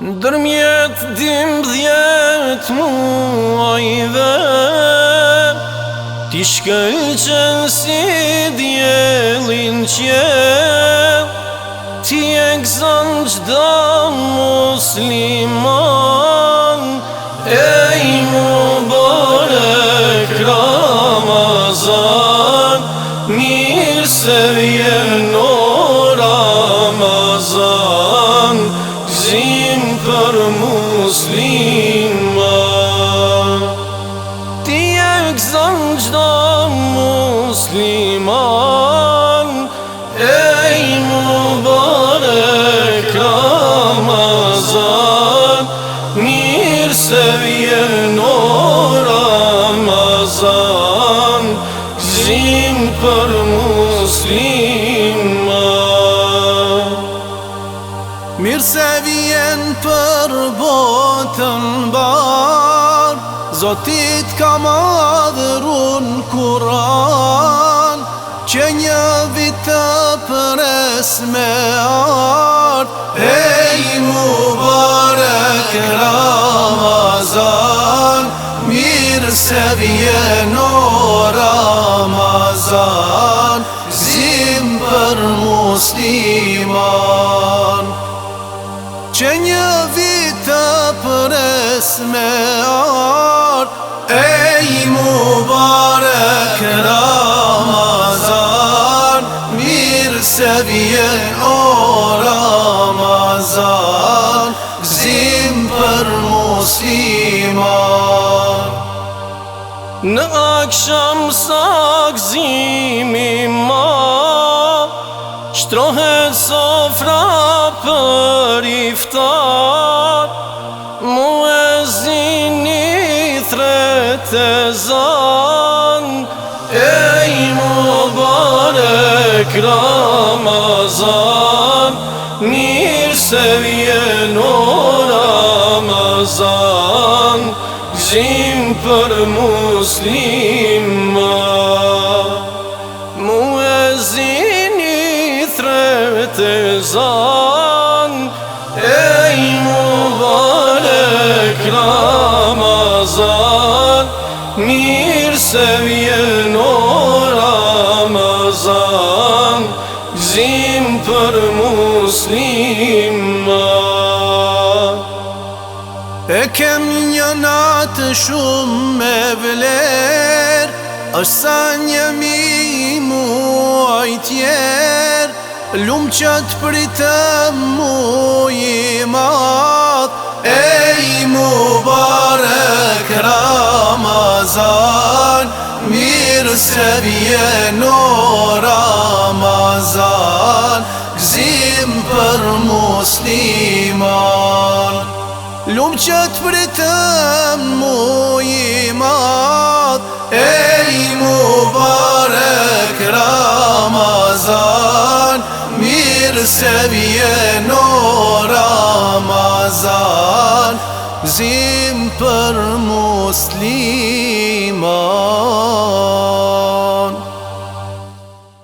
Ndërmjet 12 muajve ti shkëlqen si diellin qiell, ti e gëzon çdo musliman. Ej mubarek Ramazan, mirë se vjen o Ramazan, gëzim për musliman. Ti e gëzon çdo musliman. Ej mubarek Ramazan, mirë se vjen o Ramazan, gëzim për musliman. Mirë se vjen për botën bar, Zotit ka madhërun Kur'an, që një vit të pres me art. Ej mubarek Ramazan, mirë se vjen o Ramazan, gëzim për musliman. Që një vit të pres me art. Ej mubarek Ramazan, mirë se vjen o Ramazan, gëzim për musliman. Në akşam sa gëzimi ma, shtrohet sofra për iftar, muezini thret ezan. Ej mubarek Ramazan, mirë se vjen o Ramazan, gëzim për musliman. Muezini thret ezan. Ej mubarek Ramazan, mirë se vjen o Ramazan, gëzim për musliman. E kem një natë shumë me vler, është sa një muaj tjerë, lumë që të pritëm muj i madh. Ej mubarek Ramazan, mirë se vjen o Ramazan, gëzim për musliman. Lumë që të pritëm muj i madh. Ej mubarek Ramazan, mirë se vjen o Ramazan, gëzim për musliman.